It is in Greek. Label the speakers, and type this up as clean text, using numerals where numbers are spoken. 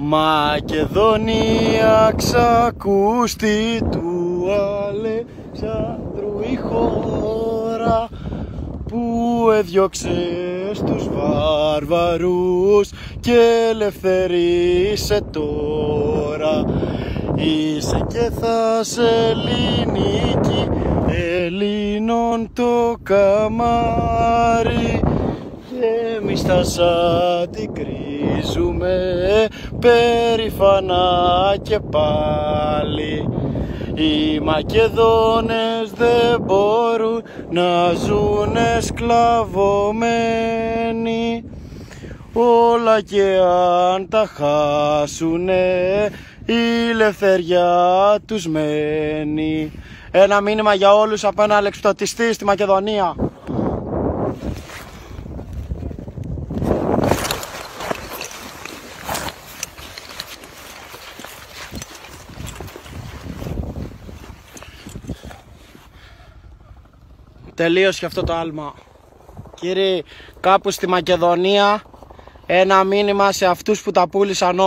Speaker 1: Μακεδονία ξακούστη του Αλεξάνδρου η χώρα που έδιωξε στους βάρβαρους και ελευθερίσε τώρα. Είσαι και θα σε ελληνική Ελλήνων το καμάρι και εμείς θα σ' αντικρίζουμε περήφανα και πάλι. Οι Μακεδόνες δεν μπορούν να ζουνε σκλαβωμένοι, όλα και αν τα χάσουνε η ελευθεριά τους μένει. Ένα μήνυμα για όλους από ένα αλεξιπτωτιστή στη Μακεδονία. Τελείωσε και αυτό το άλμα. Κύριοι, κάπου στη Μακεδονία ένα μήνυμα σε αυτούς που τα πούλησαν όλα.